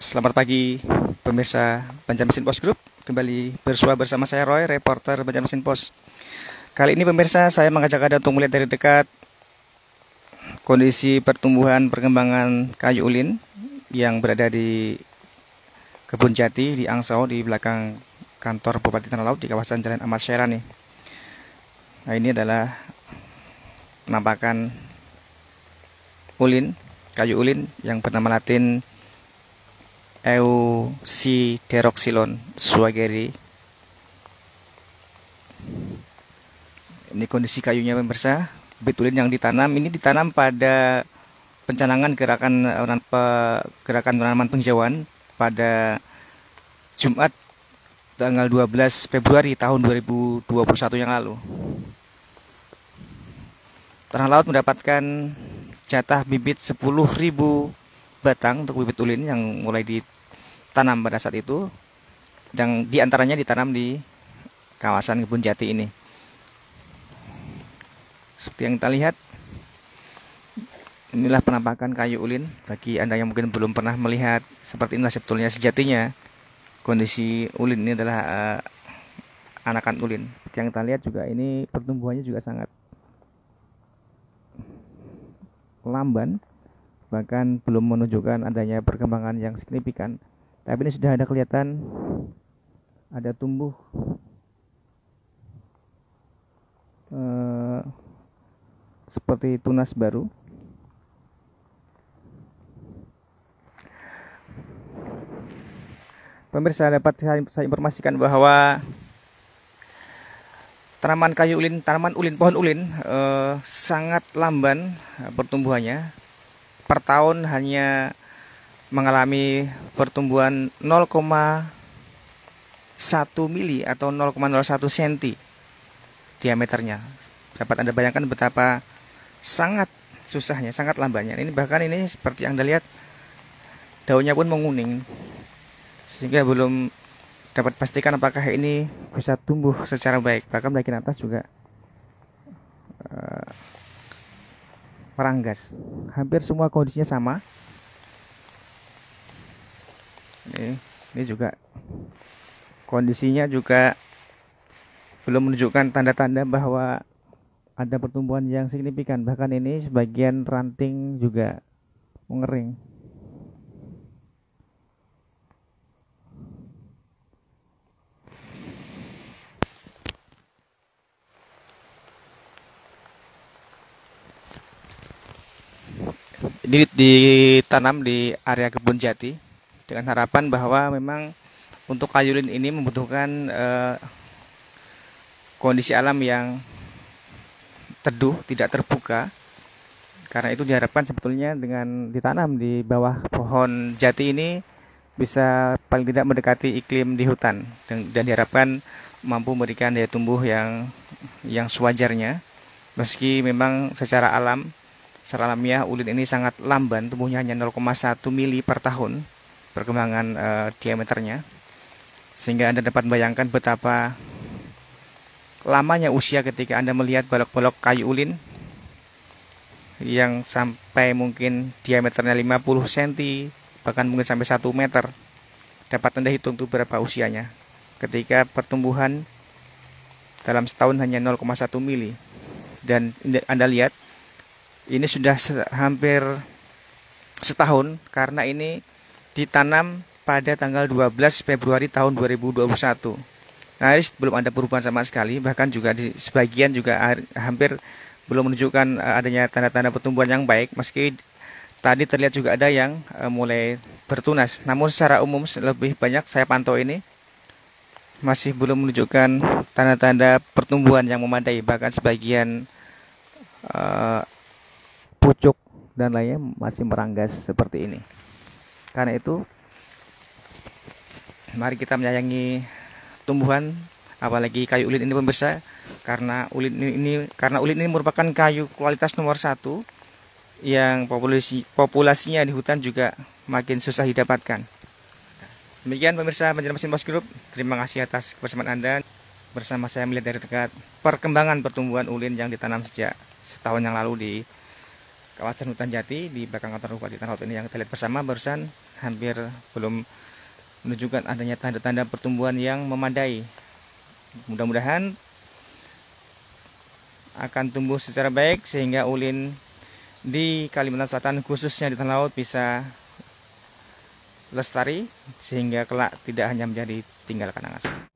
Selamat pagi pemirsa Banjarmasin Post Group. Kembali bersua bersama saya Roy, reporter Banjarmasin Post. Kali ini pemirsa saya mengajak Anda untuk melihat dari dekat kondisi pertumbuhan perkembangan kayu ulin yang berada di Kebun Jati di Angsau, di belakang kantor Bupati Tanah Laut di kawasan Jalan Ahmad Syarani. Nah, ini adalah penampakan ulin, kayu ulin yang bernama Latin Eusideroxylon swageri. Ini kondisi kayunya pemirsa. Bibit ulin yang ditanam ini ditanam pada pencanangan gerakan penanaman penghijauan pada Jumat tanggal 12 Februari tahun 2021 yang lalu. Tanah Laut mendapatkan jatah bibit 10.000 batang untuk bibit ulin yang mulai ditanam pada saat itu, yang diantaranya ditanam di kawasan Kebun Jati ini. Seperti yang kita lihat, inilah penampakan kayu ulin. Bagi Anda yang mungkin belum pernah melihat, seperti inilah sebetulnya sejatinya kondisi ulin. Ini adalah anakan ulin. Seperti yang kita lihat juga, ini pertumbuhannya juga sangat lamban, bahkan belum menunjukkan adanya perkembangan yang signifikan. Tapi ini sudah ada kelihatan ada tumbuh seperti tunas baru. Pemirsa, dapat saya informasikan bahwa tanaman ulin, pohon ulin sangat lamban pertumbuhannya. Per tahun hanya mengalami pertumbuhan 0,1 mili atau 0,01 cm diameternya. Dapat Anda bayangkan betapa sangat susahnya, sangat lambannya. Ini bahkan ini seperti Anda lihat, daunnya pun menguning, sehingga belum dapat pastikan apakah ini bisa tumbuh secara baik. Bahkan bagian atas juga meranggas. Hampir semua kondisinya sama. Ini juga kondisinya juga belum menunjukkan tanda-tanda bahwa ada pertumbuhan yang signifikan. Bahkan ini sebagian ranting juga mengering. Ini ditanam di area Kebun Jati dengan harapan bahwa memang untuk kayu ulin ini membutuhkan kondisi alam yang teduh, tidak terbuka. Karena itu diharapkan sebetulnya dengan ditanam di bawah pohon jati ini bisa paling tidak mendekati iklim di hutan, dan diharapkan mampu memberikan daya tumbuh yang sewajarnya. Meski memang secara alamiah ulin ini sangat lamban, tumbuhnya hanya 0,1 mili per tahun perkembangan diameternya, sehingga Anda dapat membayangkan betapa lamanya usia ketika Anda melihat balok-balok kayu ulin yang sampai mungkin diameternya 50 cm, bahkan mungkin sampai 1 meter. Dapat Anda hitung itu berapa usianya ketika pertumbuhan dalam setahun hanya 0,1 mili. Dan Anda lihat, ini sudah hampir setahun karena ini ditanam pada tanggal 12 Februari tahun 2021. Nah, ini belum ada perubahan sama sekali, bahkan juga di sebagian juga hampir belum menunjukkan adanya tanda-tanda pertumbuhan yang baik, meski tadi terlihat juga ada yang mulai bertunas. Namun secara umum lebih banyak saya pantau ini masih belum menunjukkan tanda-tanda pertumbuhan yang memadai, bahkan sebagian pucuk dan lainnya masih meranggas seperti ini. Karena itu, mari kita menyayangi tumbuhan, apalagi kayu ulin ini pemirsa, karena ulin ini merupakan kayu kualitas nomor 1 yang populasinya di hutan juga makin susah didapatkan. Demikian pemirsa Banjarmasin Post Group, terima kasih atas kebersamaan Anda bersama saya melihat dari dekat perkembangan pertumbuhan ulin yang ditanam sejak setahun yang lalu di kawasan hutan jati di belakang kantor Bupati Tanah Lot ini yang kita lihat bersama barusan hampir belum menunjukkan adanya tanda-tanda pertumbuhan yang memadai. Mudah-mudahan akan tumbuh secara baik sehingga ulin di Kalimantan Selatan khususnya di Tanah Lot bisa lestari sehingga kelak tidak hanya menjadi tinggal kenangan.